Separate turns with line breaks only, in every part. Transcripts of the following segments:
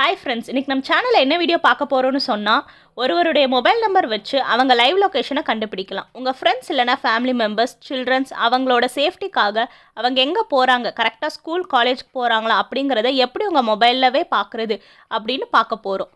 Hi friends, இன்றைக்கி நம்ம சேனலில் என்ன வீடியோ பார்க்க போகிறோன்னு சொன்னால், ஒருவருடைய மொபைல் நம்பர் வச்சு அவங்க லைவ் லொக்கேஷனை கண்டுபிடிக்கலாம். உங்கள் ஃப்ரெண்ட்ஸ் இல்லைனா ஃபேமிலி மெம்பர்ஸ், சில்ட்ரன்ஸ் அவங்களோட சேஃப்டிக்காக அவங்க எங்கே போகிறாங்க, கரெக்டாக ஸ்கூல் காலேஜுக்கு போகிறாங்களா அப்படிங்கிறத எப்படி உங்கள் மொபைல்லவே பார்க்குறது அப்படின்னு பார்க்க போகிறோம்.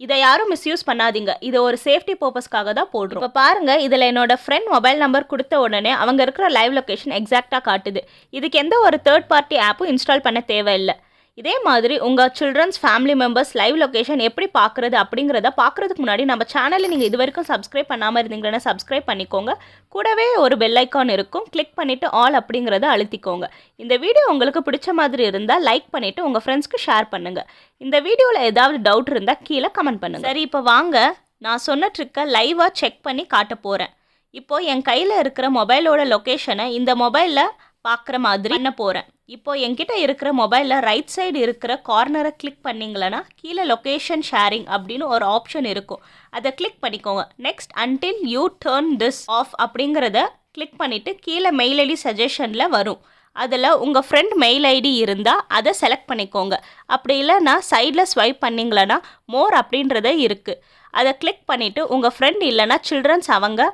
இதை யாரும் மிஸ்யூஸ் பண்ணாதீங்க. இது ஒரு சேஃப்டி பர்பஸ்க்காக தான் போடுறோம். இப்போ பாருங்கள், இதில் என்னோட ஃப்ரெண்ட் மொபைல் நம்பர் கொடுத்த உடனே அவங்க இருக்கிற லைவ் லொக்கேஷன் எக்ஸாக்டாக காட்டுது. இதுக்கு எந்த ஒரு தேர்ட் பார்ட்டி ஆப்பும் இன்ஸ்டால் பண்ண தேவையில்லை. இதே மாதிரி உங்கள் childrens, family members live location எப்படி பார்க்குறது அப்படிங்கிறத பார்க்குறதுக்கு முன்னாடி நம்ம சேனலில் நீங்கள் இது வரைக்கும் சப்ஸ்கிரைப் பண்ணாமல் இருந்தீங்கன்னா சப்ஸ்கிரைப் பண்ணிக்கோங்க. கூடவே ஒரு பெல் ஐக்கான் இருக்கும், கிளிக் பண்ணிவிட்டு ஆல் அப்படிங்கிறத அழுத்திக்கோங்க. இந்த வீடியோ உங்களுக்கு பிடிச்ச மாதிரி இருந்தால் லைக் பண்ணிவிட்டு உங்கள் ஃப்ரெண்ட்ஸ்க்கு ஷேர் பண்ணுங்கள். இந்த வீடியோவில் ஏதாவது டவுட் இருந்தால் கீழே கமெண்ட் பண்ணுங்கள். சரி, இப்போ வாங்க, நான் சொன்ன ட்ரிக்கை லைவாக செக் பண்ணி காட்ட போகிறேன். இப்போது என் கையில் இருக்கிற மொபைலோட லொக்கேஷனை இந்த மொபைலில் பார்க்குற மாதிரி பண்ண போகிறேன். இப்போ என்கிட்ட இருக்கிற மொபைலில் ரைட் சைடு இருக்கிற கார்னரை கிளிக் பண்ணிங்களன்னா கீழே லொக்கேஷன் ஷேரிங் அப்படின்னு ஒரு ஆப்ஷன் இருக்கும். அதை கிளிக் பண்ணிக்கோங்க. Next until you turn this off அப்படிங்கிறத கிளிக் பண்ணிவிட்டு கீழே மெயில் ஐடி சஜஷனில் வரும். அதில் உங்கள் ஃப்ரெண்ட் மெயில் ஐடி இருந்தால் அதை செலக்ட் பண்ணிக்கோங்க. அப்படி இல்லைன்னா சைடில் ஸ்வைப் பண்ணிங்களன்னா மோர் அப்படின்றத இருக்குது. அதை கிளிக் பண்ணிவிட்டு உங்கள் ஃப்ரெண்ட் இல்லைனா சில்ட்ரன்ஸ் அவங்க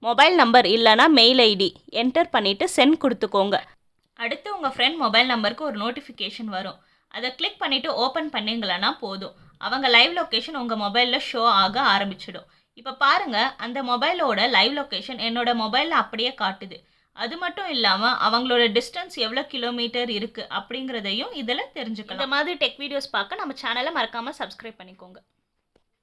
மொபைல் நம்பர் இல்லைனா மெயில் ஐடி என்டர் பண்ணிவிட்டு சென்ட் கொடுத்துக்கோங்க. அடுத்து உங்கள் ஃப்ரெண்ட் மொபைல் நம்பருக்கு ஒரு நோட்டிஃபிகேஷன் வரும். அதை கிளிக் பண்ணிவிட்டு ஓப்பன் பண்ணிங்களன்னா போதும், அவங்க லைவ் லொக்கேஷன் உங்கள் மொபைலில் ஷோ ஆக ஆரம்பிச்சிடும். இப்போ பாருங்கள், அந்த மொபைலோட லைவ் லொக்கேஷன் என்னோட மொபைலில் அப்படியே காட்டுது. அது மட்டும் இல்லாமல் அவங்களோட டிஸ்டன்ஸ் எவ்வளோ கிலோமீட்டர் இருக்குது அப்படிங்கிறதையும் இதில் தெரிஞ்சுக்கலாம். இந்த மாதிரி டெக் வீடியோஸ் பார்க்க நம்ம சேனலை மறக்காமல் சப்ஸ்கிரைப் பண்ணிக்கோங்க.